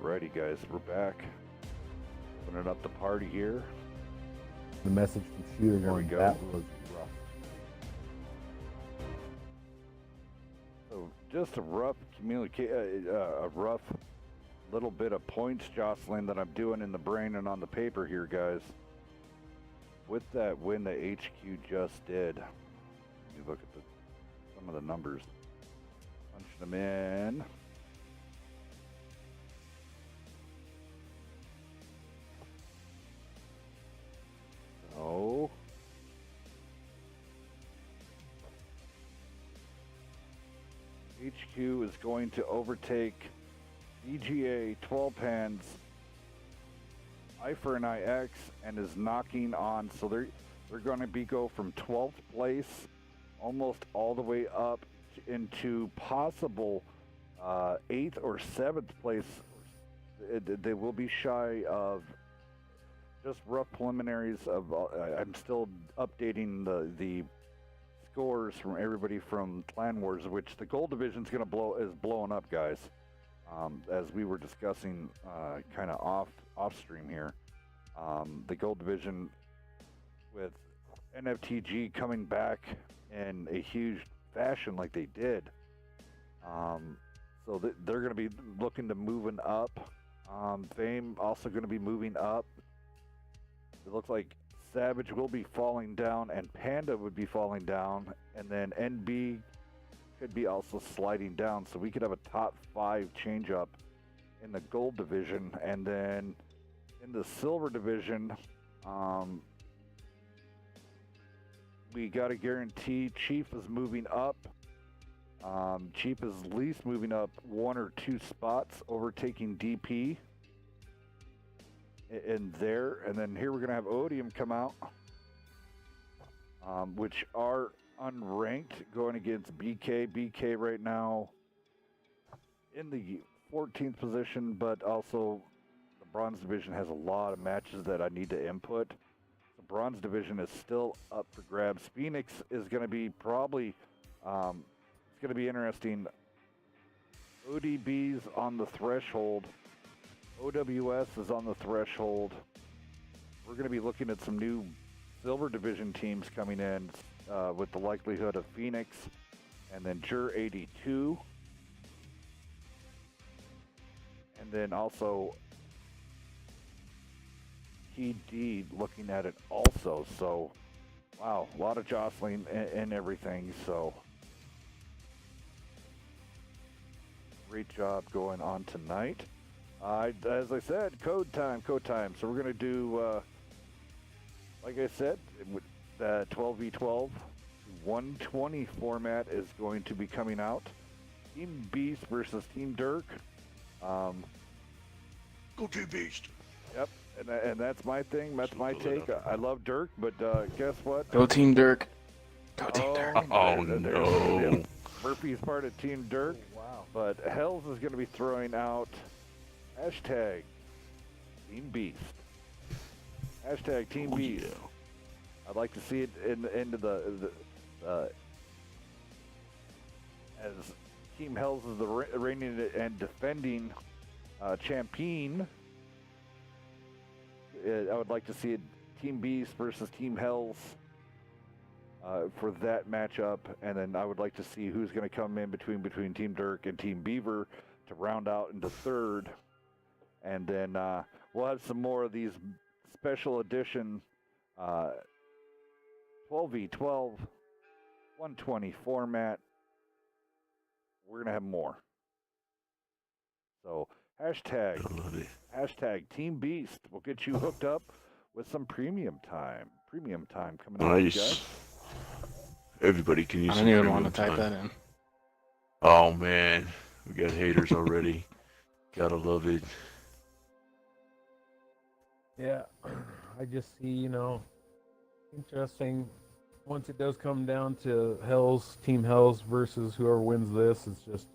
Alrighty, guys, we're back. Opening up the party here. The message from Shooter There we going, go. that was rough. So just a rough a rough little bit of points jostling that I'm doing in the brain and on the paper here, guys. With that win that HQ just did, you look at some of the numbers. Punching them in. So HQ is going to overtake DGA 12 Pans, IFER and IX, and is knocking on. So they're going to go from 12th place almost all the way up into possible 8th or 7th place. They will be shy of just rough preliminaries of. I'm still updating the scores from everybody from Clan Wars, which the gold division is blowing up, guys. As we were discussing, kind of off stream here, the gold division with NFTG coming back in a huge fashion like they did. So they're going to be looking to moving up. Fame also going to be moving up. It looks like Savage will be falling down and Panda would be falling down, and then NB could be also sliding down. So we could have a top 5 change up in the gold division, and then in the silver division, we got to guarantee Chief is moving up. Chief is at least moving up 1 or 2 spots, overtaking DP in there. And then here we're going to have ODIUM come out, which are unranked, going against BK. BK right now in the 14th position, but also the bronze division has a lot of matches that I need to input. The bronze division is still up for grabs. Phoenix is going to be probably, it's going to be interesting. ODB's on the threshold. OWS is on the threshold. We're going to be looking at some new silver division teams coming in, with the likelihood of Phoenix and then Jur 82. And then also TD looking at it also. So, wow, a lot of jostling and everything. So, great job going on tonight. As I said, code time. So we're going to do, like I said, the 12v12 120 format is going to be coming out. Team Beast versus Team Dirk. Go Team Beast. Yep, and that's my thing. That's my take. I love Dirk, but guess what? Go Team Dirk. Go Team Dirk. Oh, no. Murphy's part of Team Dirk. Oh, wow. But Hells is going to be throwing out hashtag Team Beast. Hashtag Team Beast. Yeah. I'd like to see it into the as Team Hells is the reigning and defending champion. I would like to see it Team Beast versus Team Hells for that matchup, and then I would like to see who's going to come in between Team Dirk and Team Beaver to round out into third, and then we'll have some more of these special edition 12v12 120 format. We're going to have more. So hashtag Team Beast will get you hooked up with some premium time. Premium time coming up. Nice. Everybody can use I some don't even premium want to type time. that in. Oh, man. We got haters already. Gotta love it. Yeah, I just see, interesting. Once it does come down to Team Hells versus whoever wins this, it's just,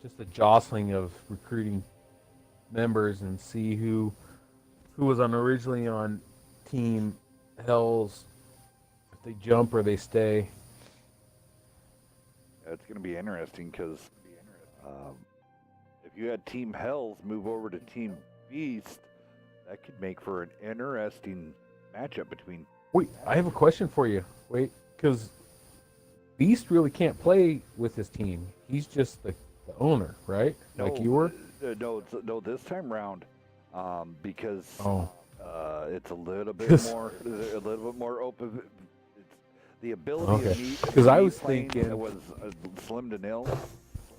just a jostling of recruiting members and see who was originally on Team Hells, if they jump or they stay. It's going to be interesting because if you had Team Hells move over to Team Beast, that could make for an interesting matchup between. Wait, I have a question for you. Wait, because Beast really can't play with his team. He's just the owner, right? Like you were? No, this time round, because Oh. it's a little bit more open. It's the ability Okay. of me 'Cause I me was playing thinking- was slim to nil.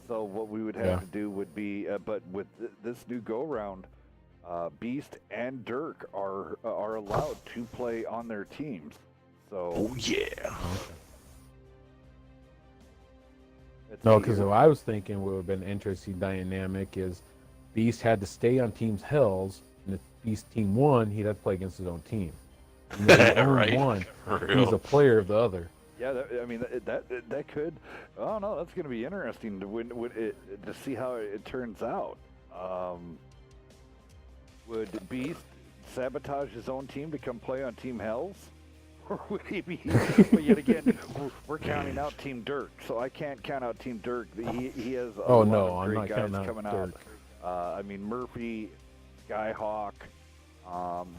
So what we would have Yeah. to do would be, but with this new go round, Beast and Dirk are allowed to play on their teams. So Oh yeah. Okay. let's No, see because here. what I was thinking would have been an interesting dynamic is Beast had to stay on Team's Hells, and if Beast team won, he'd have to play against his own team. And if he owned Right. one, For he was real. a player of the other. Yeah, I mean that could. Oh no, that's going to be interesting to see how it turns out. Would Beast sabotage his own team to come play on Team Hells, or would he be? But yet again, we're counting out Team Dirk, so I can't count out Team Dirk. He has a Oh, lot no, of I'm great not guys counting out coming Dirk. out. I mean Murphy, Skyhawk.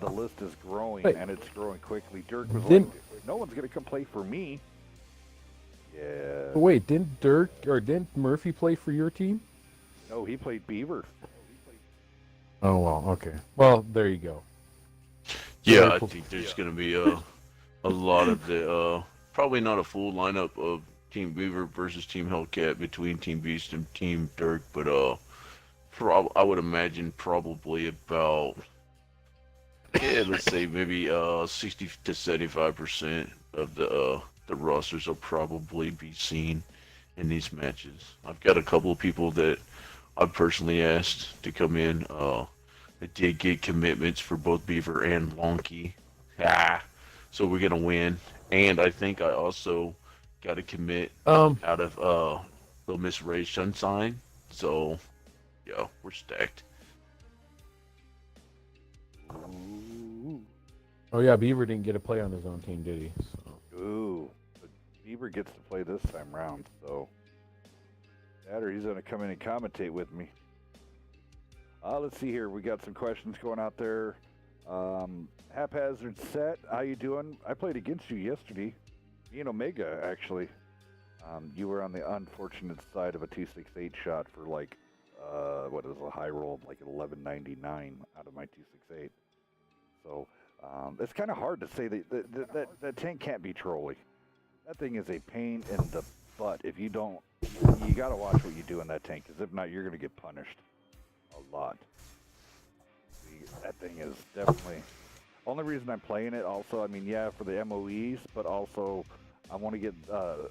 The list is growing, Wait. and it's growing quickly. Dirk was Didn't- like, "No one's going to come play for me." Yeah. But wait, didn't Murphy play for your team? No, he played Beaver. Oh well, okay. Well, there you go. Yeah, Very I cool. think there's gonna be a lot of the probably not a full lineup of Team Beaver versus Team Hellcat between Team Beast and Team Dirk, but I would imagine probably about let's say maybe 60 to 75% of the rosters will probably be seen in these matches. I've got a couple of people that I've personally asked to come in. I did get commitments for both Beaver and Wonky. So we're gonna win. And I think I also got a commit out of Little Miss Ray Sunshine. So yeah, we're stacked. Oh yeah, Beaver didn't get to play on his own team, did he? So. Ooh, but Beaver gets to play this time round, so that or he's going to come in and commentate with me. Let's see here. We got some questions going out there. Haphazard Set, how you doing? I played against you yesterday. Me and Omega, actually. You were on the unfortunate side of a 268 shot for like, what is a high roll of like 1199 out of my 268. So it's kind of hard to say that tank can't be trolly. That thing is a pain in the butt. If you don't, you got to watch what you do in that tank, because if not, you're going to get punished a lot. That thing is definitely. Only reason I'm playing it also, I mean, yeah, for the MOEs, but also I want to get the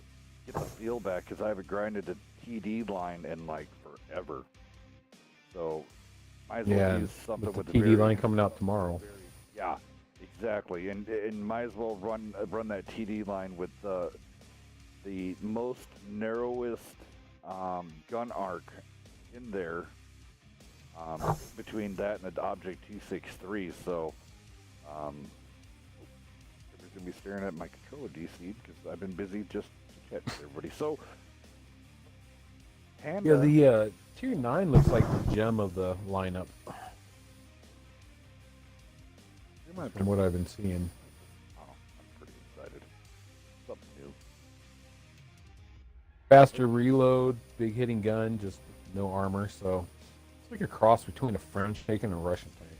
feel back, because I haven't grinded the TD line in like forever. So might as well use something with the TD very, line coming out tomorrow. Yeah, exactly, and might as well run that TD line with the most narrowest gun arc in there, between that and the Object 263. So everybody's gonna be staring at my controller, DC, because I've been busy just catching everybody. So Panda, Yeah, the Tier 9 looks like the gem of the lineup. From what I've been seeing. Oh, I'm pretty excited. Something new. Faster reload, big hitting gun, just no armor, so it's like a cross between a French tank and a Russian tank.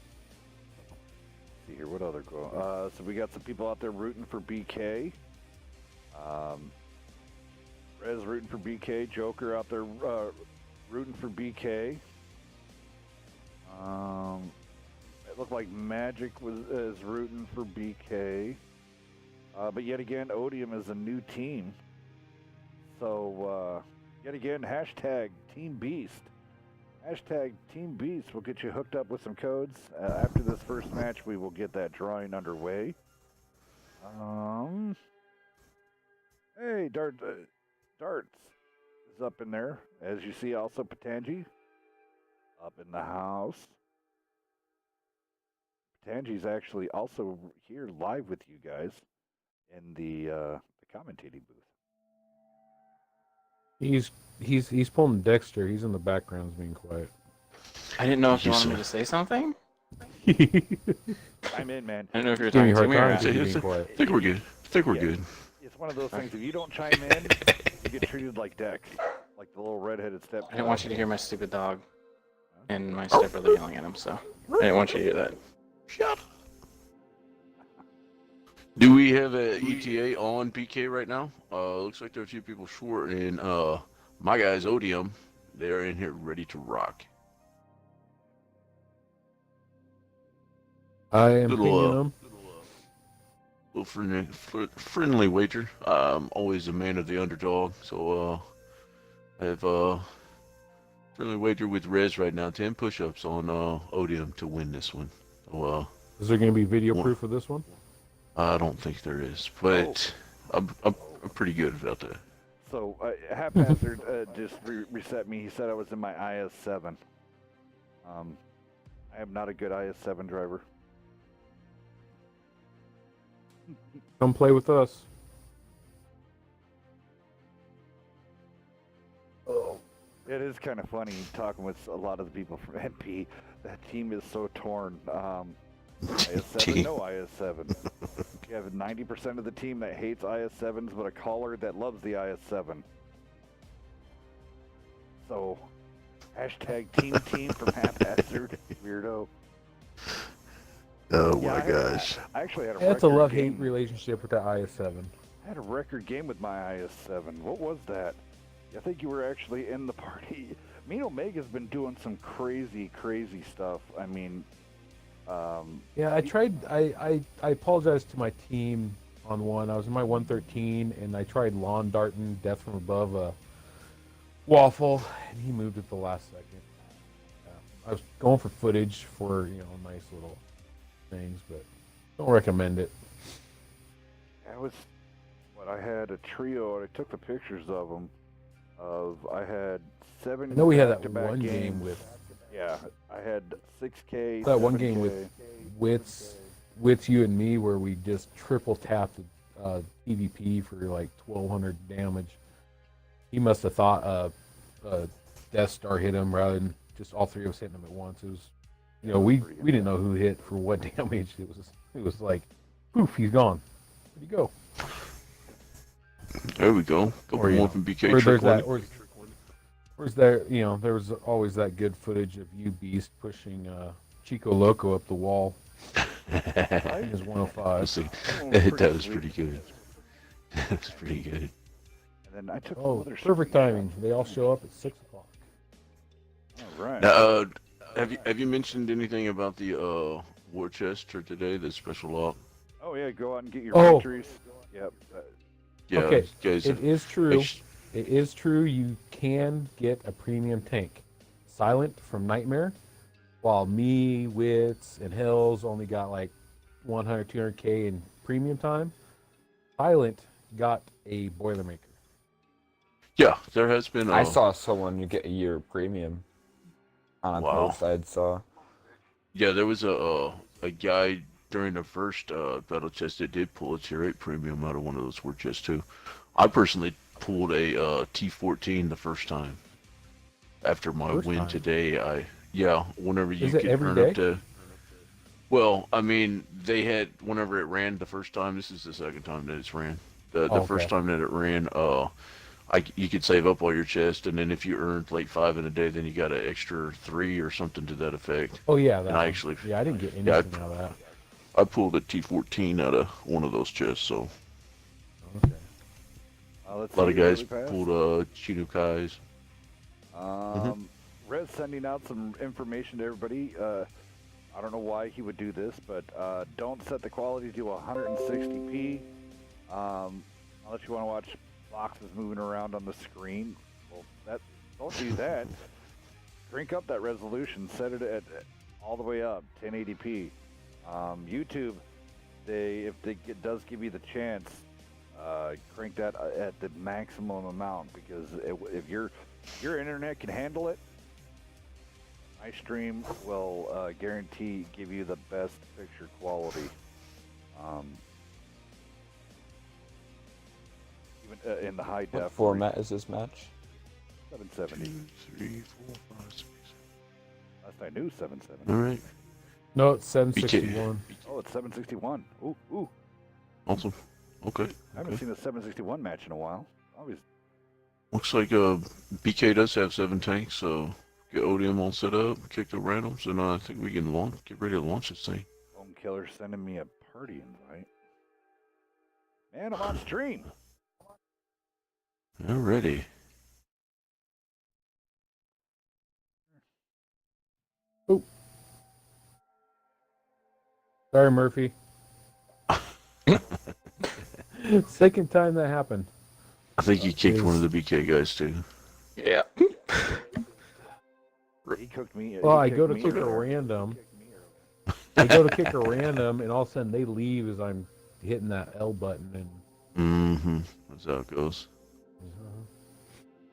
See here, what other go? So we got some people out there rooting for BK. Rez rooting for BK. Joker out there rooting for BK. It looked like Magic is rooting for BK. But yet again, ODIUM is a new team. So yet again, hashtag Team Beast. Hashtag Team Beast will get you hooked up with some codes. After this first match, we will get that drawing underway. Hey, Darts is up in there. As you see, also Patanji up in the house. Patanji's actually also here live with you guys in the commentating booth. He's pulling Dexter. He's in the background, being quiet. I didn't know if you You wanted me said- to say something. I'm in, man. I didn't know if you were Give me talking a to hard me or time. I You're being quiet. think we're good. I think we're Yeah. good. It's one of those things. If you don't chime in, you get treated like Dex, like the little redheaded stepchild. I didn't want you to hear my stupid dog and my stepbrother yelling at him, so I didn't want you to hear that. Shut up. Do we have a ETA on PK right now? Looks like there are a few people short, and my guys ODIUM, they're in here ready to rock. I am Little, pinging them. Little friendly wager. I'm always a man of the underdog, so I have friendly wager with Rez right now. 10 push-ups on ODIUM to win this one. So Is there going to be video What? proof of this one? I don't think there is, but I'm pretty good about that. So haphazard just reset me. He said I was in my IS7. I am not a good IS7 driver. Come play with us. Oh, it is kind of funny talking with a lot of the people from MP. That team is so torn. IS7, no IS7. You have 90% of the team that hates IS7s, but a caller that loves the IS7. So, hashtag team from haphazard weirdo. Oh Yeah, my gosh. I actually had a That's a record love-hate game. relationship with the IS7. I had a record game with my IS7. What was that? I think you were actually in the party. Me and Omega's been doing some crazy stuff. I mean, Yeah, I tried. I apologized to my team on one. I was in my 113, and I tried lawn darting death from above a waffle, and he moved at the last second. I was going for footage for nice little things, but don't recommend it. I was, I had a trio, and I took the pictures of them. I had 7. I know we had that back-to-back one game games. with Yeah, I had 6K. that one 7K. game with you and me where we just triple tapped PvP for like 1,200 damage. He must have thought a Death Star hit him rather than just all three of us hitting him at once. It was, we didn't know who hit for what damage. It was like, poof, he's gone. Where'd he go? There we go. Couple more from BK Or there's trick that, one. or is there, there was always that good footage of you Beast pushing Chico Loco up the wall. In his 105. That was pretty good. That was pretty good. And then I took Oh, another perfect timing. They all show up at 6 o'clock. All right. Now, have you mentioned anything about the war chest for today, the special op? Oh yeah, go out and get your victories. Yep. Yeah, Okay, guys. it is true. It is true. You can get a premium tank. Silent from Nightmare, while me, Wits, and Hills only got like 100, 200k in premium time. Silent got a Boilermaker. Yeah, there has been. I saw someone you get a year premium on a Wow. post I saw. Yeah, there was a guy during the first battle chest that did pull a tier 8 premium out of one of those war chests too. I personally pulled a T14 the first time. After my First win time? today, whenever you Is it could every earn day? up to. Well, I mean, they had whenever it ran the first time. This is the second time that it's ran. The okay. first time that it ran, you could save up all your chest, and then if you earned like 5 in a day, then you got an extra 3 or something to that effect. Oh yeah, that And I one. actually- yeah, I didn't get anything Yeah, out of that. I pulled a T14 out of one of those chests, so Okay. Let's a lot of see, guys really fast. pulled Chinukais. Rez sending out some information to everybody. I don't know why he would do this, but don't set the quality to 160p unless you want to watch boxes moving around on the screen. Well, don't do that. Crank up that resolution. Set it at all the way up, 1080p. YouTube, it does give you the chance, crank that at the maximum amount, because if your internet can handle it, my stream will guarantee give you the best picture quality. Even in the high What def. format is this match? 770. 2, 3, 4, 5, 6. Last I knew, 7-7. All right. No, it's 761. Oh, it's 761. Ooh. Awesome. Okay. I haven't Okay. seen a 761 match in a while. Always. Looks like BK does have 7 tanks, so get ODIUM all set up, kick the randoms, and I think we can get ready to launch this thing. Home Killer sending me a party invite. Man, I'm on stream. Alrighty. Sorry, Murphy. Second time that happened. I think you kicked one of the BK guys too. Yeah. He cooked me. Well, he I go kicked to me kick a earlier. random. I go to kick a random, and all of a sudden they leave as I'm hitting that L button, and Mm-hmm. That's how it goes.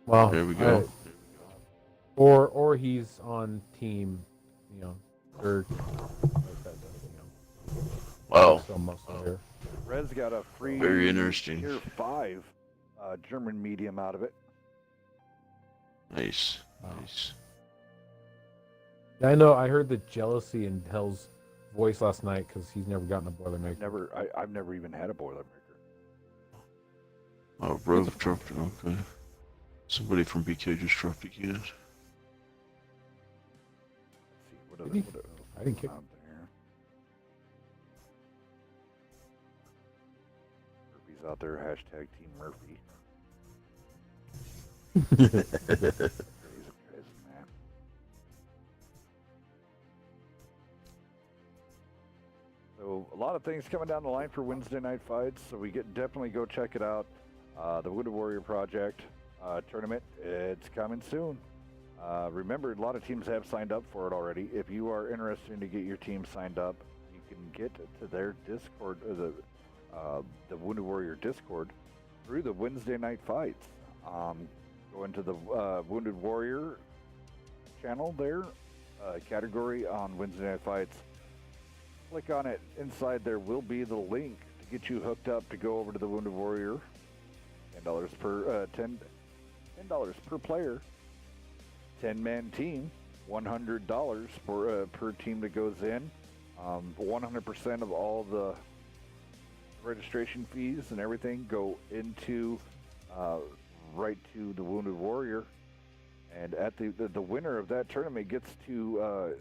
well, There we go. or he's on team, or Wow. some muscle there. Red's got a free Very interesting. Tier 5 German medium out of it. Nice. Wow. Nice. I know. I heard the jealousy in Hell's voice last night because he's never gotten a Boilermaker. I've never even had a Boilermaker. Oh, Rogue dropped it. Okay. Somebody from BK just dropped again. Let's see, what Did he? I didn't kick out there. Murphy's out there. Hashtag Team Murphy. Crazy, man. So a lot of things coming down the line for Wednesday night fights. So we definitely go check it out. The Wounded Warrior Project tournament. It's coming soon. Remember, a lot of teams have signed up for it already. If you are interested to get your team signed up, you can get to their Discord, the Wounded Warrior Discord, through the Wednesday night fights. Go into the Wounded Warrior channel there, category on Wednesday night fights. Click on it. Inside there will be the link to get you hooked up to go over to the Wounded Warrior. $10 per player. 10-man team. $100 for per team that goes in. 100% of all the registration fees and everything go into right to the Wounded Warrior. And at the winner of that tournament gets to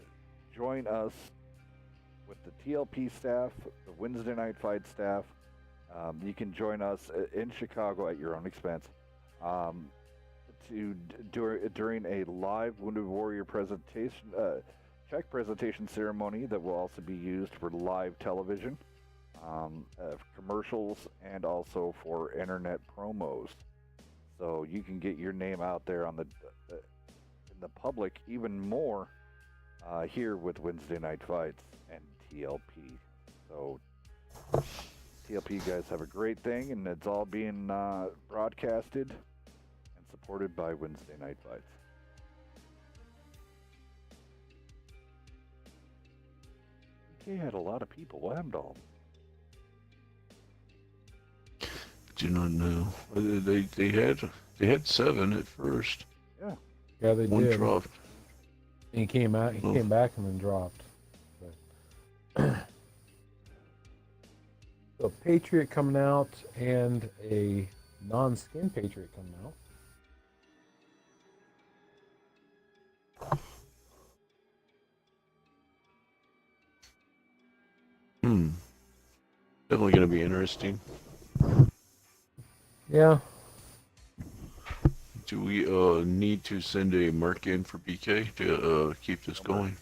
join us with the TLP staff, the Wednesday night fight staff. You can join us in Chicago at your own expense during a live Wounded Warrior presentation, check presentation ceremony that will also be used for live television, commercials, and also for internet promos. So you can get your name out there on in the public even more here with Wednesday night fights and TLP. So TLP guys have a great thing, and it's all being broadcasted and supported by Wednesday night fights. BK had a lot of people. What happened to all? Do not know. They had 7 at first. Yeah, they One did. dropped. And he came out. He came back and then dropped. But so Patriot coming out and a non-skin Patriot coming out. Definitely going to be interesting. Yeah. Do we need to send a mark in for BK to keep this going?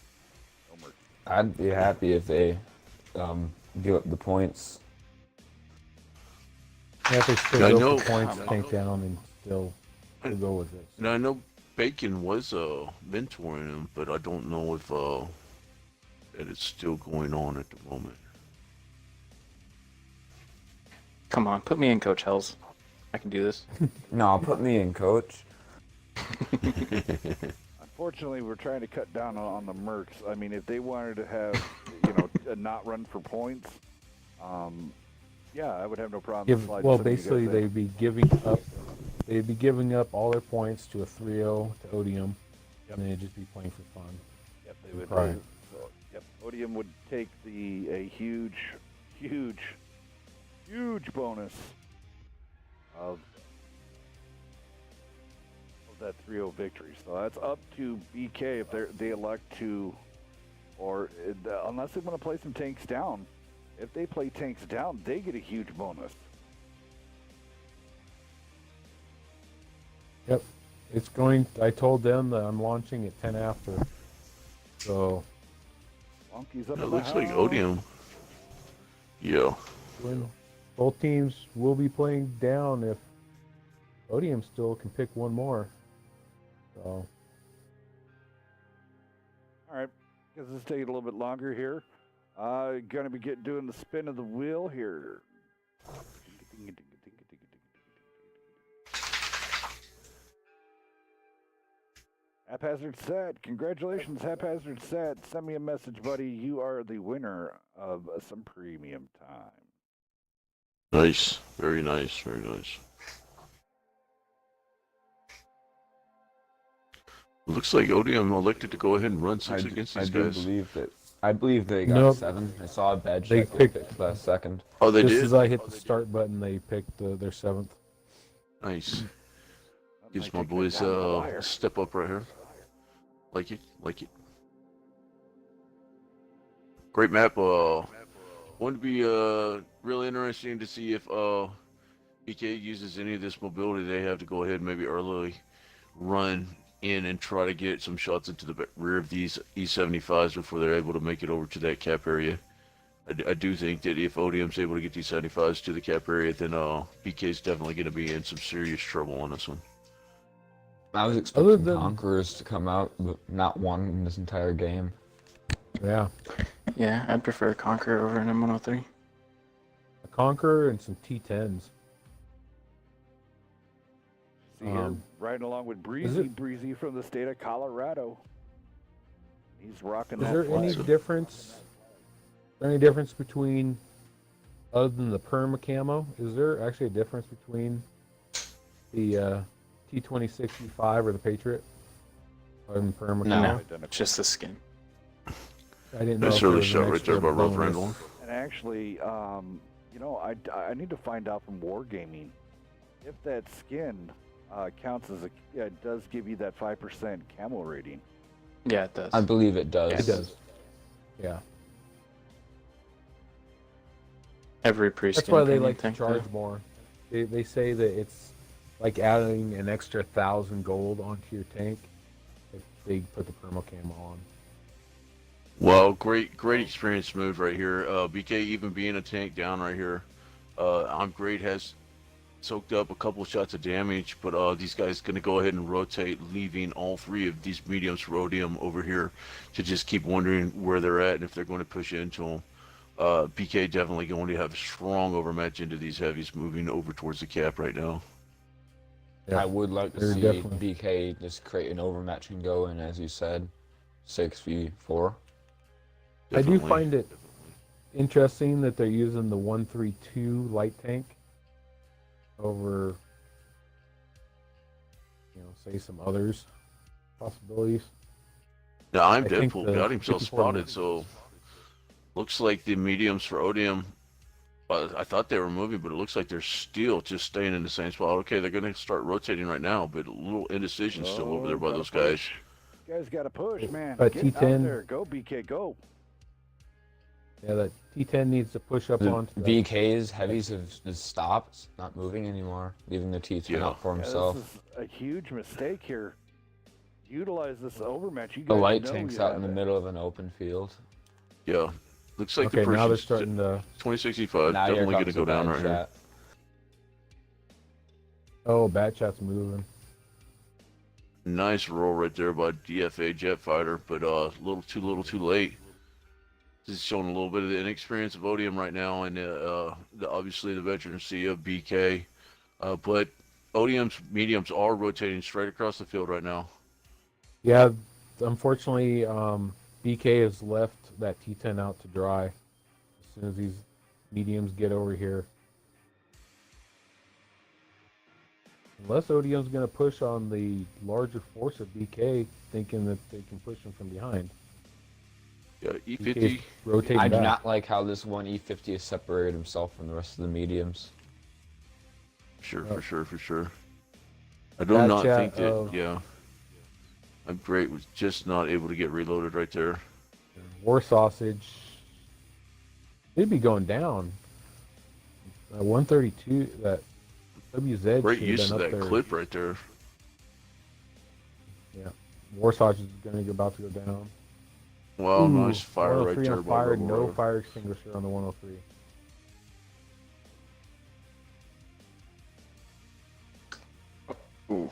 I'd be happy if they give up the points. Yeah, if they still I go know- for points, tank down, and still go with it. And I know Bacon was mentoring him, but I don't know if that it's still going on at the moment. Come on, put me in, Coach Hells. I can do this. No, put me in, coach. Unfortunately, we're trying to cut down on the mercs. I mean, if they wanted to have, not run for points, yeah, I would have no problem. sliding Well, some of you guys basically, in. they'd be giving up all their points to a 3-0 to ODIUM, and then they'd just be playing for fun. Yep, they would. Right. So, yep, ODIUM would take a huge, huge, huge bonus of that 3-0 victory. So that's up to BK if they elect to, or unless they want to play some tanks down. If they play tanks down, they get a huge bonus. Yep. It's going. I told them that I'm launching at 10 after. So Wonky's up It in looks the like house. ODIUM. Yeah. when both teams will be playing down if ODIUM still can pick one more. So All right, guess this is taking a little bit longer here. Gonna be doing the spin of the wheel here. Haphazard Set, congratulations, Haphazard Set. Send me a message, buddy. You are the winner of some premium time. Nice. Very nice. Very nice. Looks like ODIUM elected to go ahead and run 6 against I these do guys. believe that. I believe they got Nope. 7. I saw a badge They check they picked- picked last second. Oh, they just did? as I hit the start button, they picked their 7th. Nice. That Gives might my take that boys down to the a wire. step up right here. Like it. Like it. Great map. Going to be really interesting to see if BK uses any of this mobility they have to go ahead and maybe early run in and try to get some shots into the rear of these E75s before they're able to make it over to that cap area. I do think that if ODIUM's able to get these 75s to the cap area, then BK's definitely going to be in some serious trouble on this one. I was Other expecting than- Conquerors to come out, but not one in this entire game. Yeah, Yeah, I'd prefer Conquer over an M103. a Conqueror and some T10s. See here, riding along with it- Breezy from the state of Colorado. He's rocking Is that there any flag. difference? Any difference between, other than the perma camo? Is there actually a difference between the T2065 or the Patriot? Other than perma No. camo? Identical. Just the skin. I didn't know. Nice if there early was an shot right extra there by Rough bonus. Randall. And actually, you know, I need to find out from Wargaming if that skin counts as it does give you that 5% camo rating. Yeah, it does. I believe it does. It does. Yeah. Every pre-skin. That's why they premium like to tank, charge though. more. They say that it's like adding an extra 1,000 gold onto your tank if they put the perma camo on. Well, great experience move right here. BK even being a tank down right here. I'm Great has soaked up a couple of shots of damage, but these guys going to go ahead and rotate, leaving all 3 of these mediums for ODIUM over here to just keep wondering where they're at and if they're going to push into them. BK definitely going to have a strong overmatch into these heavies moving over towards the cap right now. Yeah. I would like to They're see definitely- BK just create an overmatch and go in, as you said, 6v4. I do Definitely. find it interesting that they're using the 132 light tank over, say some others possibilities. Now, I'm I think Deadpool the got himself 54 spotted, so looks like the mediums for ODIUM. I thought they were moving, but it looks like they're still just staying in the same spot. Okay, they're going to start rotating right now, but a little indecision still over there by gotta those guys. push. You guys got to push, man. But Get out T10 there. Go, BK, go. Yeah, that T10 needs to push up The onto that. BK's heavies have just stopped, not moving anymore, leaving the T10 Yeah. out for Yeah, himself. this is a huge mistake here. Utilize this overmatch. You guys The light know tank's you out have in the it. middle of an open field. Yeah, looks like Okay, the now they're person's starting to. 2065 Now here definitely going to comes go the down bad right here. shot. Oh, bat shot's moving. Nice roll right there by DFA Jet Fighter, but little too late. This is showing a little bit of the inexperience of ODIUM right now, and obviously the veterancy of BK. But ODIUM's mediums are rotating straight across the field right now. Yeah, unfortunately, BK has left that T10 out to dry. As soon as these mediums get over here. Unless ODIUM's going to push on the larger force of BK, thinking that they can push them from behind. Yeah, BK's E50. rotating I do back. not like how this one E50 has separated himself from the rest of the mediums. Sure, Yep. for sure. I do Bad not chat think that. of- Yeah. I'm great. Was just not able to get reloaded right there. War sausage. They'd be going down. 132. That WZ Great should have use been of up that there. clip right there. Yeah. War sausage is going to be about to go down. Wow, nice fire right 103 there on by fire. Rebel No Road. fire extinguisher on the 103. Ooh,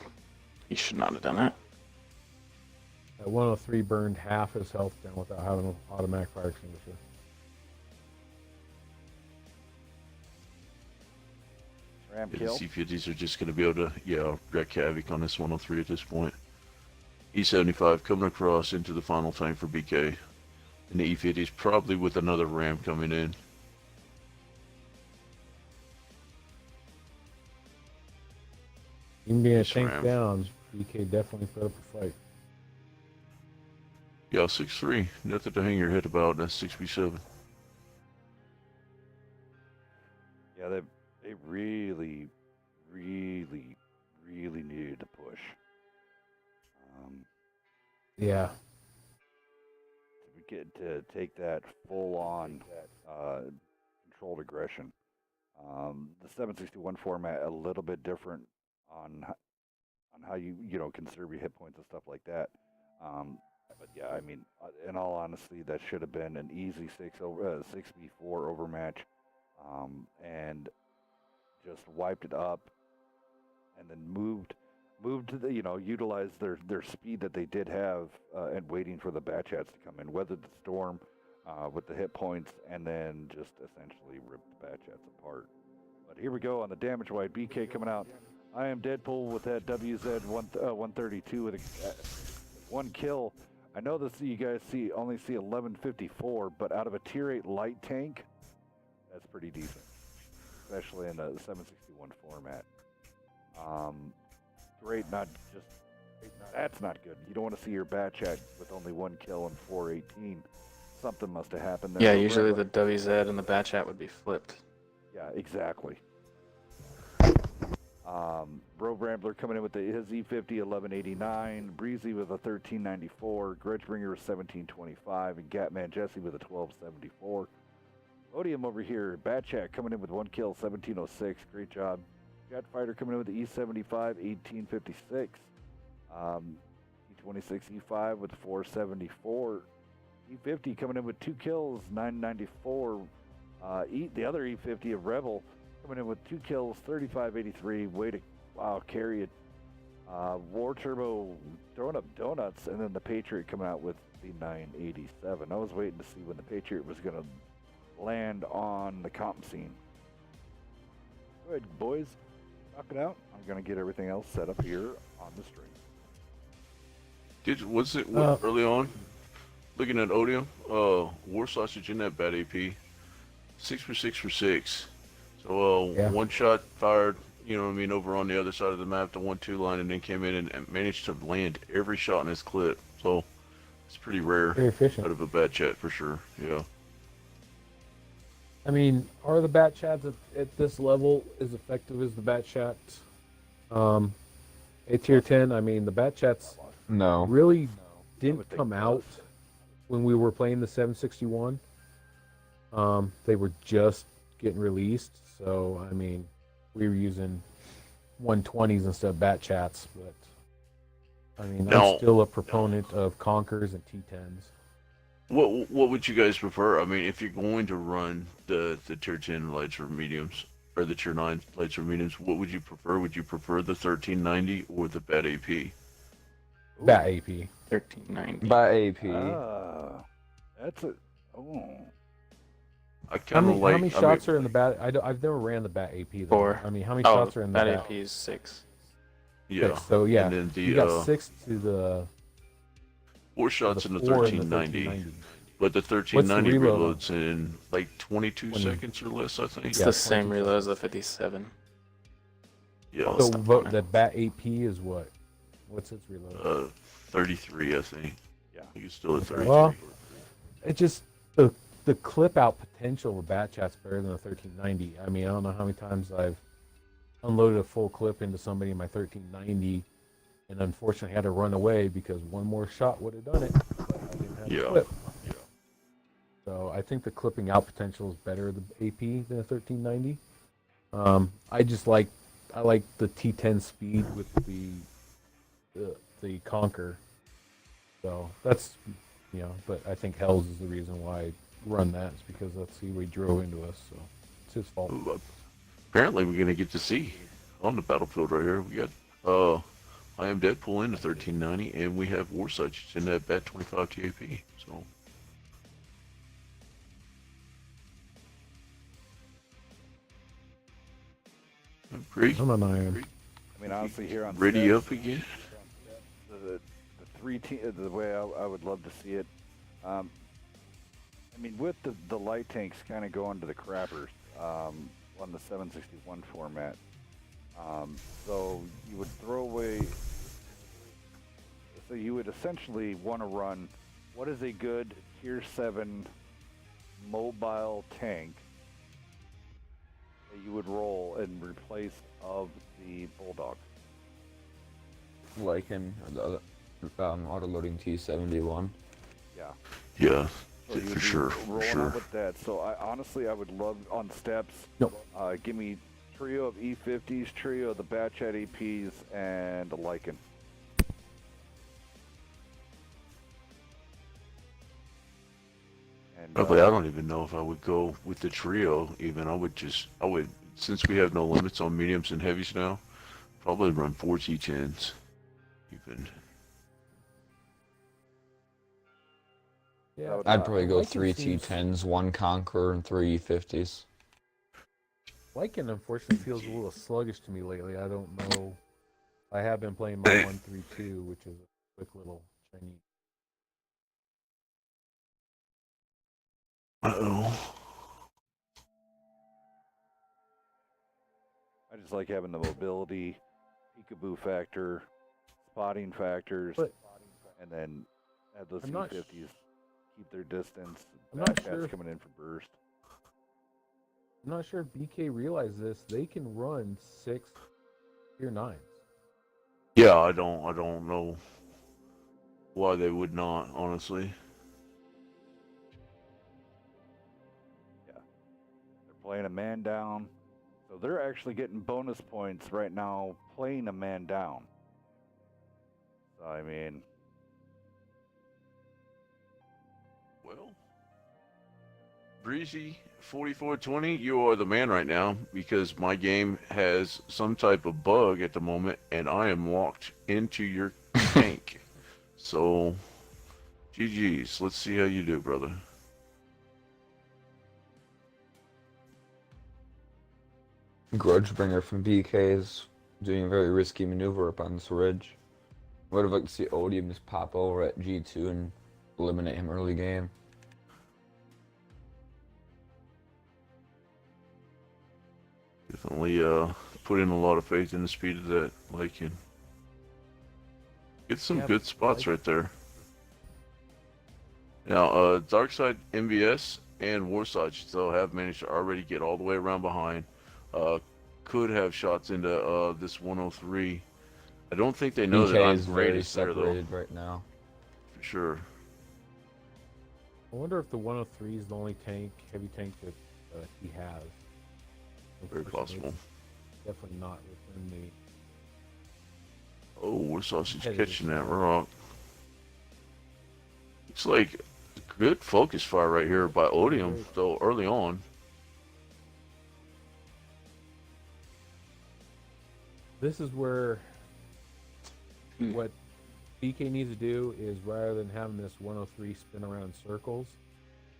he should not have done that. That 103 burned half his health down without having an automatic fire extinguisher. Ram Yeah, the kill. C50s are just going to be able to, wreak havoc on this 103 at this point. E75 coming across into the final tank for BK. And the E50s probably with another ram coming in. Even being a Nice tank ram. down, BK definitely put up a fight. Yeah, 6-3. Nothing to hang your head about. That's 6v7. Yeah, they really, really, really needed to push. Yeah. To get to take that full-on controlled aggression. The 761 format a little bit different on how you conserve your hit points and stuff like that. But yeah, I mean, in all honesty, that should have been an easy 6v4 overmatch, and just wiped it up, and then moved to the utilize their speed that they did have, and waiting for the Batchats to come in, weathered the storm with the hit points, and then just essentially ripped the Batchats apart. But here we go on the damage wide. BK coming out. I am Deadpool with that WZ 132 with one kill. I know this you guys only see 1154, but out of a tier 8 light tank, that's pretty decent, especially in the 761 format. Great, that's not good. You don't want to see your Batchat with only one kill and 418. Something must have happened there. Yeah, usually the WZ and the Batchat would be flipped. Yeah, exactly. Road Rambler coming in with his E50 1189, Breezy with a 1394, Grudgebringer with 1725, and Gatman Jesse with a 1274. ODIUM over here, Batchat coming in with one kill, 1706. Great job. Jetfighter coming in with the E75, 1856. E26 E5 with 474. E50 coming in with two kills, 994. The other E50 of Rebel coming in with two kills, 3583. Way to carry it. War Turbo throwing up donuts, and then the Patriot coming out with the 987. I was waiting to see when the Patriot was going to land on the comp scene. Go ahead, boys. Knock it out. I'm going to get everything else set up here on the stream. Was it early on? Looking at Odium, War Sausage in that bad AP, 6 for 6 for 6. So Yeah. one shot fired, over on the other side of the map, the 1-2 line, and then came in and managed to land every shot in his clip. So it's pretty rare Very efficient. out of a Batchat for sure. Yeah. I mean, are the Batchats at this level as effective as the Batchats? At tier 10, I mean, the Batchats No. really didn't come out when we were playing the 761. They were just getting released, so I mean, we were using 120s instead of Batchats, but I mean, I'm still a proponent of Conkers and T10s. What would you guys prefer? I mean, if you're going to run the tier 10 lights or mediums, or the tier 9 lights or mediums, what would you prefer? Would you prefer the 1390 or the Bat AP? Bat AP. 1390. By AP. That's a... Oh. I How kind of many, like... how many shots are in the Bat? I've never ran the Bat AP, though. 4. I mean, how many shots are in the Bat Bat? AP is 6. Yeah. Six. So, yeah, And then the, you got 6 to the... 4 shots the in the 4 1390. and the 1390. But the 1390 reload on? reloads in like 22 20. seconds or less, I think. It's Yeah, the same 22 reload as the 57. Yeah. Oh, So stop on it. the Bat AP is what? What's its reload? 33, I think. Yeah. I think it's still at 33. Well, it just the clip out potential of a bat chat's better than a 1390. I mean, I don't know how many times I've unloaded a full clip into somebody in my 1390, and unfortunately had to run away because one more shot would have done it. But I didn't have the clip. Yeah. So I think the clipping out potential is better the AP than a 1390. I like the T10 speed with the Conquer. So that's but I think Hells is the reason why I run that, is because that's who he drove into us. So it's his fault. Apparently, we're gonna get to see on the battlefield right here. We got I Am Deadpool in the 1390, and we have Warsuch in that Bat 25 TAP. So. I'm an iron. I mean, honestly, here on Ready steps, up again? the the way I would love to see it. I mean, with the light tanks kind of going to the crappers on the 761 format. So you would throw away. So you would essentially want to run what is a good Tier 7 mobile tank that you would roll in replace of the Bulldog. Lycan, the auto-loading T71. Yeah. Yeah, So for sure. Rolling out with that. So I would love on steps. No. Give me trio of E50s, trio of the Batchat APs, and a Lycan. And, Probably, I don't even know if I would go with the trio. Even I would since we have no limits on mediums and heavies now, probably run 4 T10s. Even. Yeah, I'd probably go Lycan 3 seems- T10s, 1 Conqueror, and 3 E50s. Lycan unfortunately feels a little sluggish to me lately. I don't know. I have been playing my 132, which is a quick little Chinese. Uh-oh. I just like having the mobility, peekaboo factor, spotting factors, But and then have those I'm not E50s keep their distance. I'm not Batchats sure. coming in for burst. I'm not sure if BK realized this. They can run 6 Tier 9s. Yeah, I don't know why they would not, honestly. They're playing a man down. So they're actually getting bonus points right now playing a man down. So, I mean, Well, Breezy 4420, you are the man right now because my game has some type of bug at the moment and I am locked into your tank. So, GG's. Let's see how you do, brother. Grudgebringer from BK is doing a very risky maneuver up on this ridge. Would have liked to see ODIUM just pop over at G2 and eliminate him early game. Definitely put in a lot of faith in the speed of that Lycan. Get some Yeah, good spots right there. Now, Darkside MVS and Warsaw though have managed to already get all the way around behind. Could have shots into this 103. I don't think they know that BK I'm is very greatest there though, separated right now. for sure. I wonder if the 103 is the only heavy tank that he has. Very Unfortunately, possible. it's definitely not within the. Oh, Warsaw's Competitive catching that side. rock. Looks like a good focus fire right here by Odium, though, early on. This is where what BK needs to do is, rather than having this 103 spin around in circles,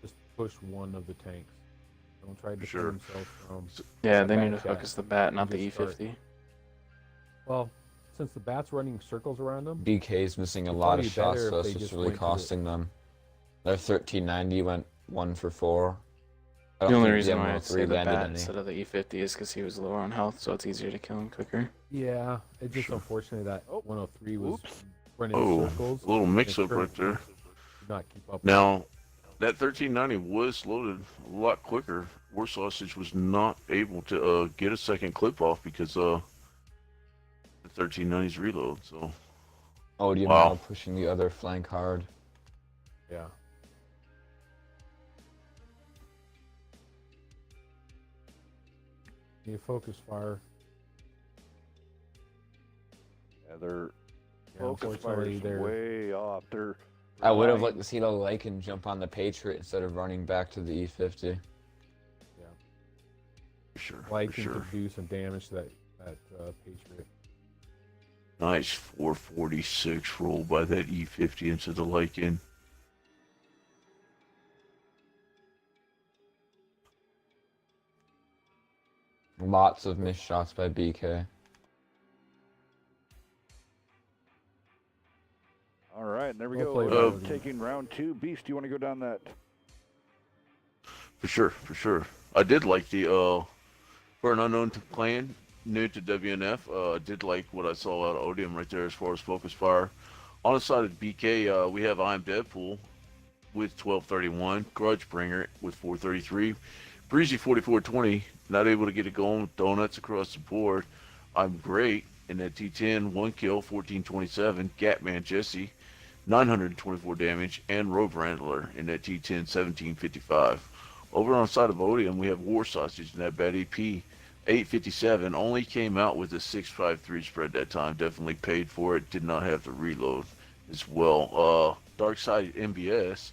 just push one of the tanks. Don't try to defend Sure. himself from. Yeah, the they need to back chat. focus the bat, not the Just start. E50. Well, since the bat's running circles around them, BK's missing a It'd lot of probably be shots, better so if it's they just just really went to the- costing them. Their 1390 went 1 for 4. I The don't only think reason the why I'd M03 say the landed bat any. instead of the E50 is because he was lower on health, so it's easier to kill him quicker. yeah, it's just Sure. unfortunate that 103 was Oops. running Oh, circles. a little and mix-up Kurt right there. did not keep up. Now, that 1390 was loaded a lot quicker. War Sausage was not able to get a second clip off because the 1390's reload. So ODIUM wow. now pushing the other flank hard. Yeah. You focus fire. Yeah, their Yeah, focus unfortunately, fire's they're way off. They're I would have relying- liked to see the Lycan jump on the Patriot instead of running back to the E50. For sure. like For sure. could do some damage to that Patriot. Nice 446 roll by that E50 into the Lycan. Lots of missed shots by BK. All right, and there we Well go. played, Brody. Taking round 2. Beast, do you want to go down that? For sure, for sure. I did like the for an unknown to playing new to WNF. I did like what I saw out of ODIUM right there as far as focus fire. On the side of BK, we have I'm Deadpool with 1231, Grudgebringer with 433, Breezy 4420, not able to get it going with donuts across the board. I'm Great in that T10, 1 kill, 1427, Gatman Jesse, 924 damage, and Road Wrangler in that T10, 1755. Over on the side of ODIUM, we have War Sausage in that bad EP, 857. Only came out with a 653 spread that time. Definitely paid for it. Did not have the reload as well. Dark Side MBS,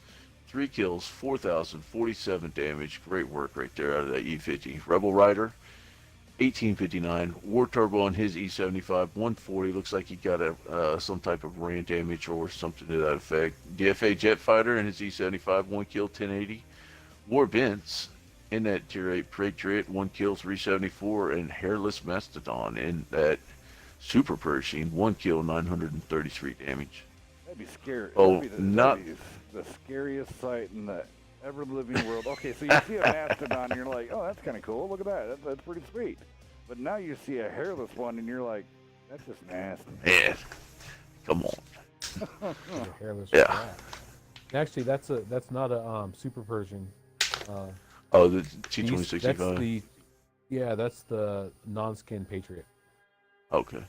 3 kills, 4,047 damage. Great work right there out of that E50. Rebel Rider, 1859. War Turbo on his E75, 140. Looks like he got a some type of rain damage or something to that effect. DFA Jet Fighter in his E75, 1 kill, 1080. War Vince in that tier 8 Patriot, 1 kill, 374, and Hairless Mastodon in that Super Pershing, 1 kill, 933 damage. That'd be scary. Oh, that'd be not- that'd be the scariest sight in the ever-living world. Okay, so you see a mastodon, and you're like, oh, that's kind of cool. Look at that. That's pretty sweet. But now you see a hairless one, and you're like, that's just nasty. Yeah, come on. The hairless Yeah. rat. Actually, that's not a Super Persian. Oh, the That's T2065. that's the non-skin Patriot. Okay.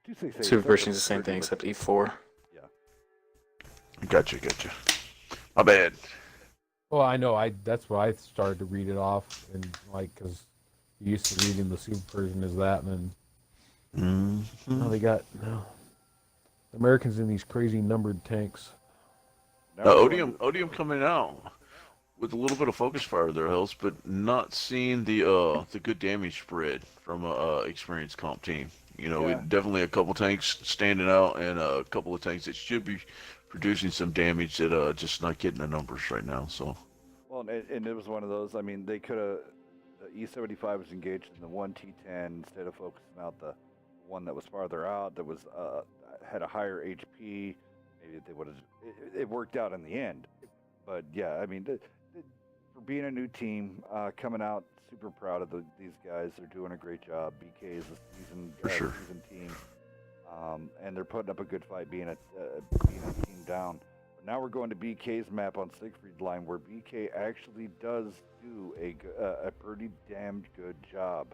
Did you say Super Pershing's the same thing except E4. Gotcha. My bad. Well, I know. That's why I started to read it off, and because used to reading the Super Persian as that, and then now they got Americans in these crazy numbered tanks. ODIUM coming out with a little bit of focus fire there, Hells, but not seeing the good damage spread from a experienced comp team. You know, Yeah. definitely a couple tanks standing out, and a couple of tanks that should be producing some damage that just not getting the numbers right now. So Well, and it was one of those. I mean, they could have. The E75 was engaged in the one T10 instead of focusing out the one that was farther out. That was had a higher HP. Maybe they would have. It worked out in the end. But yeah, I mean, for being a new team coming out, super proud of these guys. They're doing a great job. BK is a seasoned team, and they're putting up a good fight being a team down. But now we're going to BK's map on Siegfried's line, where BK actually does do a pretty damn good job.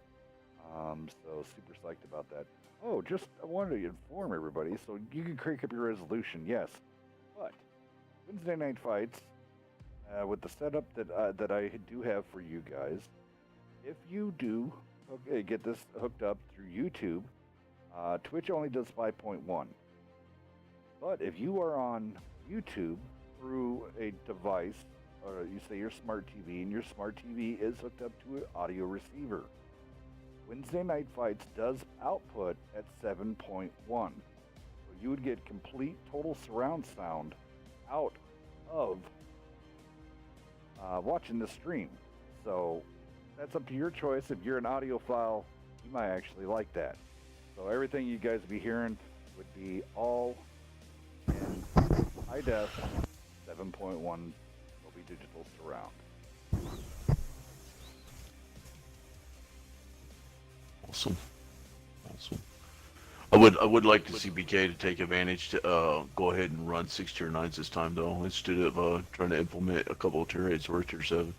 So super psyched about that. Oh, I wanted to inform everybody, so you can crank up your resolution, yes. But Wednesday night fights, with the setup that I do have for you guys, if you do get this hooked up through YouTube, Twitch only does 5.1. But if you are on YouTube through a device, or you say your smart TV, and your smart TV is hooked up to an audio receiver, Wednesday Night Fights does output at 7.1. So you would get complete total surround sound out of watching the stream. So that's up to your choice. If you're an audiophile, you might actually like that. So everything you guys be hearing would be all in high def 7.1 Dolby Digital surround. awesome. I would like to see BK to take advantage to go ahead and run 6 tier 9s this time though, instead of trying to implement a couple of tier 8s or tier 7.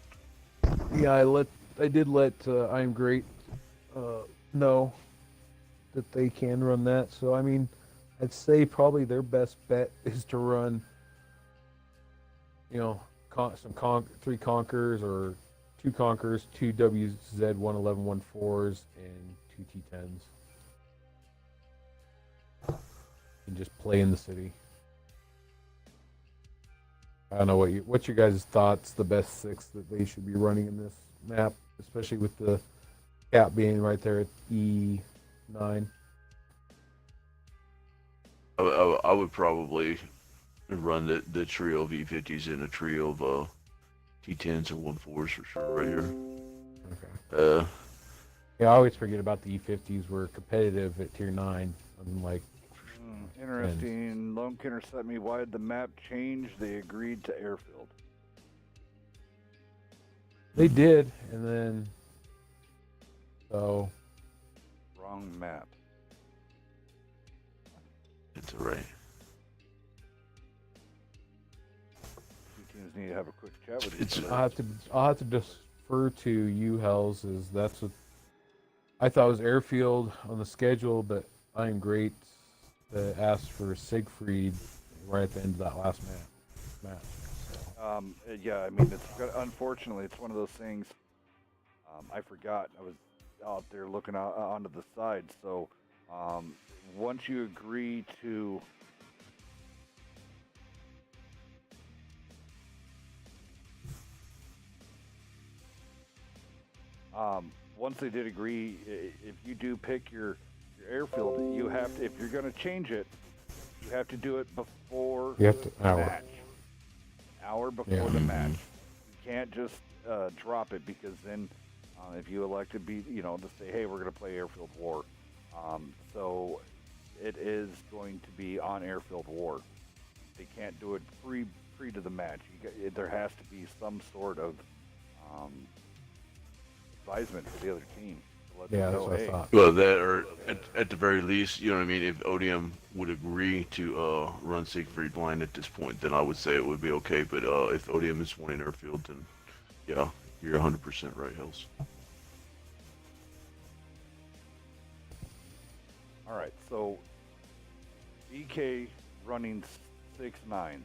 Yeah, I did let I Am Great know that they can run that. So I mean, I'd say probably their best bet is to run, three Conquerors or two Conquerors, two WZ 111 14s, and two T10s. And just play in the city. I don't know what's your guys' thoughts. The best 6 that they should be running in this map, especially with the cap being right there at E9. I would probably run the trio of E50s and a trio of T10s and 14s for sure right here. Okay. Yeah, I always forget about the E50s. Were competitive at tier 9. I'm like, interesting. Lone Kinner sent me, why did the map change? They agreed to airfield. they did, and then so Wrong map. It's alright. Two teams need to have a quick chat with It's- each other. I'll have to defer to you, Hells, as that's what I thought was airfield on the schedule, but I Am Great asked for Siegfried right at the end of that last match. So. Yeah, I mean, unfortunately, it's one of those things. I forgot. I was out there looking onto the side. So once you agree to once they did agree, if you do pick your airfield, you have to, if you're going to change it, you have to do it before You have to the match. An hour before the match. You can't just drop it, because then if you elect to be, to say, hey, we're going to play Airfield War. So it is going to be on Airfield War. They can't do it pre to the match. There has to be some sort of advisement for the other team. Yeah, that's what I thought. Well, that, or at the very least, you know what I mean, if ODIUM would agree to run Siegfried blind at this point, then I would say it would be okay. But if ODIUM is wanting airfield, then yeah, you're 100% right, Hills. All right, so BK running 6-9s.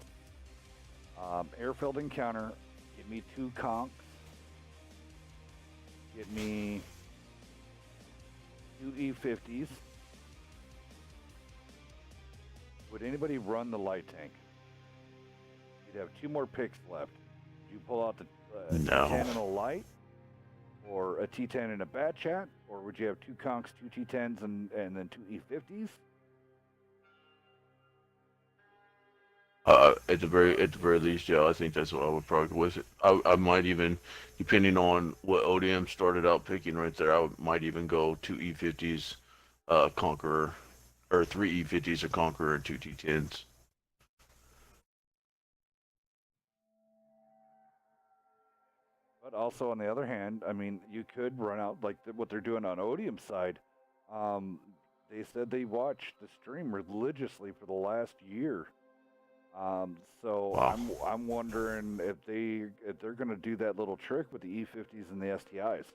Airfield encounter, give me 2 conks. Get me 2 E50s. Would anybody run the light tank? You'd have 2 more picks left. Would you pull out the No. T10 and a light? Or a T10 and a bat chat? Or would you have 2 conks, 2 T10s, and then 2 E50s? At the very least, yeah, I think that's what I would probably go with it. I might even, depending on what ODM started out picking right there, might even go 2 E50s, Conqueror, or 3 E50s, a Conqueror, and 2 T10s. But also, on the other hand, I mean, you could run out like what they're doing on Odium's side. They said they watched the stream religiously for the last year. So Wow. I'm wondering if they're going to do that little trick with the E50s and the STIs.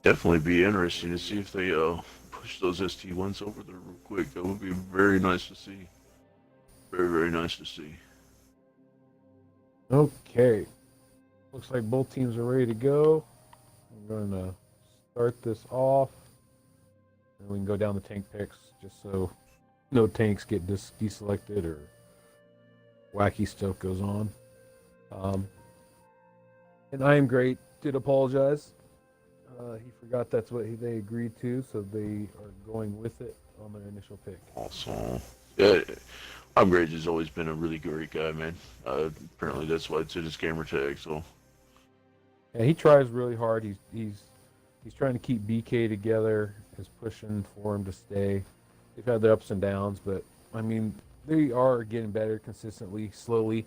Definitely be interesting to see if they push those ST1s over there real quick. That would be very nice to see. Very, very nice to see. Okay. Looks like both teams are ready to go. I'm going to start this off. And we can go down the tank picks just so no tanks get deselected or wacky stuff goes on. And I Am Great did apologize. He forgot that's what they agreed to, so they are going with it on their initial pick. Also, yeah, I'm Great has always been a really great guy, man. Apparently that's why it's in his gamer tag. So Yeah, he tries really hard. He's trying to keep BK together. Is pushing for him to stay. They've had their ups and downs, but I mean they are getting better consistently, slowly,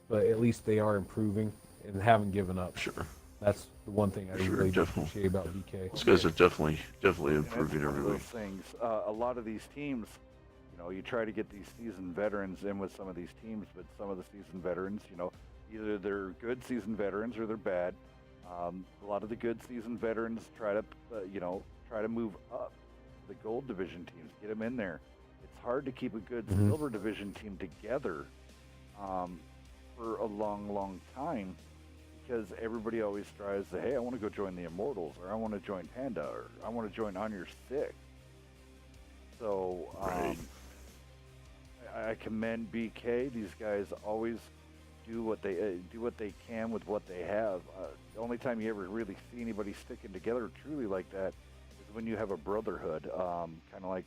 but at least they are improving and haven't given up. sure. That's the one thing I Sure, really definitely. appreciate about BK. These guys are definitely And that's improving one of every those week. things. A lot of these teams, you know, you try to get these seasoned veterans in with some of these teams, but some of the seasoned veterans, you know, either they're good seasoned veterans or they're bad. A lot of the good seasoned veterans try to, try to move up the gold division teams, get them in there. It's hard to keep a good Mhm. silver division team together for a long, long time because everybody always tries to, hey, I want to go join the Immortals, or I want to join Panda, or I want to join On Your Six. So Right. I commend BK. These guys always do what they can with what they have. The only time you ever really see anybody sticking together truly like that is when you have a brotherhood, kind of like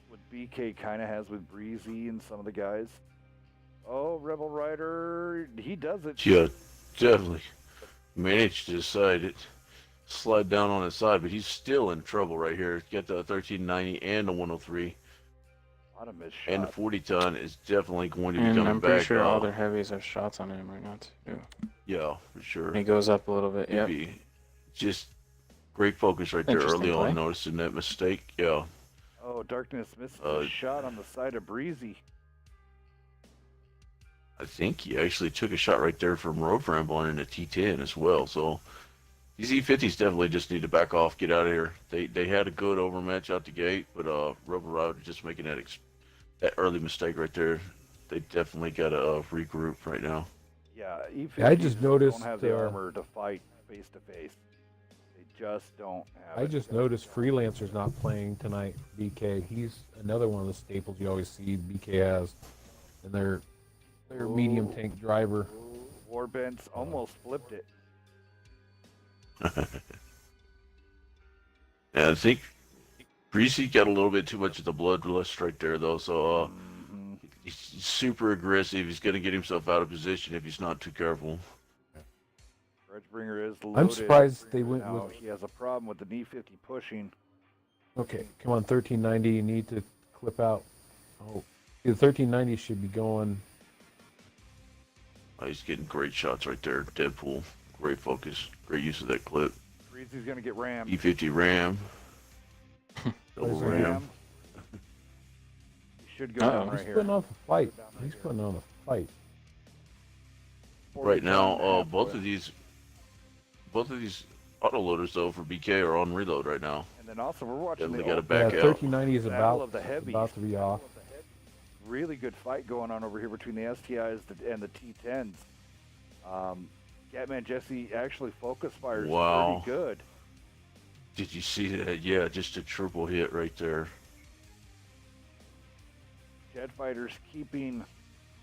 what BK kind of has with Breezy and some of the guys. Oh, Rebel Rider, he does it. Yeah, definitely managed to decide it. Slide down on his side, but he's still in trouble right here. Get the 1390 and the 103. A lot of missed And the shots. 40 ton is definitely going to be And coming I'm pretty back. sure all their heavies have shots on him right now too. Yeah, for sure. He goes up a little bit. Yep. Maybe just great focus right there Interesting early play. on, noticing that mistake. Yeah, Oh, Darkness missed Uh, a shot on the side of Breezy. I think he actually took a shot right there from Road Ramble in a T10 as well. So these E50s definitely just need to back off, get out of here. They had a good overmatch out the gate, but Rubber Rider just making that early mistake right there. They definitely got to regroup right now. Yeah, E50s I just noticed, don't have the armor to fight face to face. They just don't have I it. just noticed Freelancer's not playing tonight. BK, he's another one of the staples you always see BK has, and their medium tank driver. Warbent's almost flipped it. And I think Greasy got a little bit too much of the bloodlust right there, though. So he's super aggressive. He's going to get himself out of position if he's not too careful. Grudgebringer is loaded. I'm surprised they went Now, with. he has a problem with the E50 pushing. Okay, come on, 1390. You need to clip out. Oh, the 1390 should be going. He's getting great shots right there. Deadpool, great focus, great use of that clip. Breezy's gonna get rammed. E50 Ram, double Where's the Ram. He should go down Uh-oh. right He's here. putting on a fight. He's putting on a fight. Right now, 40 both of these autoloaders though for BK are on reload right now. And then also we're watching Definitely the got to back Yeah, out. 1390 is Battle of the about Heavies. to be off. really good fight going on over here between the STIs and the T10s. Catman Jesse actually focus fires Wow. pretty good. Did you see that? Yeah, just a triple hit right there. Jet Fighters keeping.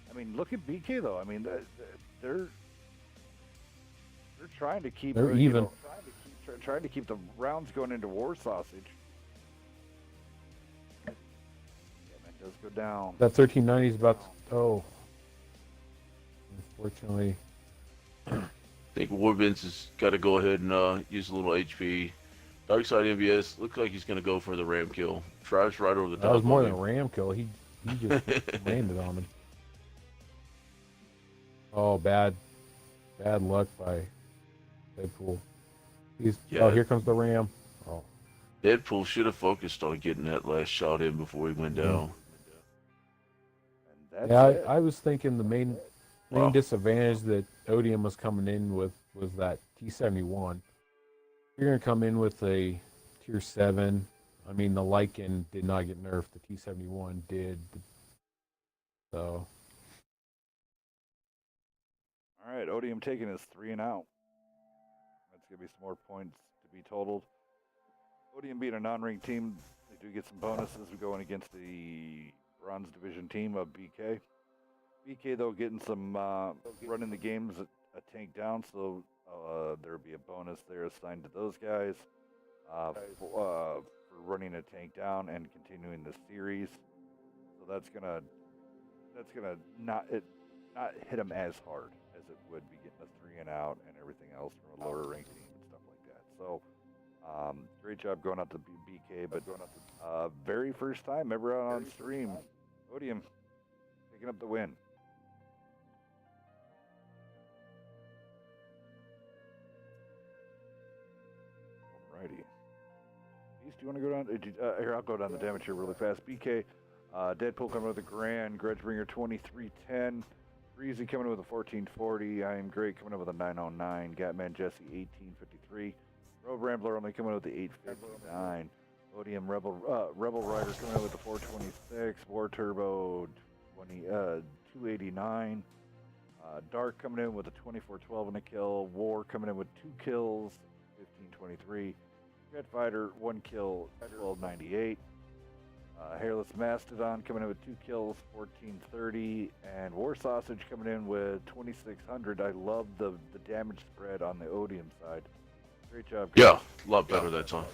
I mean, look at BK though. I mean, they're trying to keep. They're you even. know, trying to keep the rounds going into War Sausage. Catman does go down. That 1390 is about to. Oh. Unfortunately. I think Warbins has got to go ahead and use a little HP. Darkside MVS looks like he's going to go for the ram kill. Drives right over the top. That was more of than a him. ram kill. He just landed on him. Oh, bad luck by Deadpool. Oh, Yeah. here comes the ram. Oh, Deadpool should have focused on getting that last shot in before he went down. And that's yeah. it. I was thinking the main Wow. disadvantage that ODIUM was coming in with was that T71. You're gonna come in with a tier 7. I mean, the Lycan did not get nerfed. The T71 did. So. All right, ODIUM taking his 3 and out. That's going to be some more points to be totaled. ODIUM being a non-ranked team, they do get some bonuses going against the bronze division team of BK. BK, though, getting some running the games a tank down, so there'll be a bonus there assigned to those guys for running a tank down and continuing the series. So that's gonna not hit them as hard as it would be getting a 3 and out and everything else from a lower ranked team and stuff like that. So great job going out to BK, but very first time ever out on stream, ODIUM picking up the win. you want to go down? Here, I'll go down the damage here really fast. BK, Deadpool coming with a grand. Grudgebringer 2310. Breezy coming in with a 1440. I am Great coming in with a 909. Gatman Jesse 1853. Road Rambler only coming in with the 859. ODIUM Rebel Rider coming in with the 426. War Turbo 289. Dark coming in with a 2412 and a kill. War coming in with 2 kills, 1523. Jet Fighter 1 kill, 1298. Hairless Mastodon coming in with 2 kills, 1430. And War Sausage coming in with 2600. I love the damage spread on the ODIUM side. Great job, guys. Yeah, a lot better that time.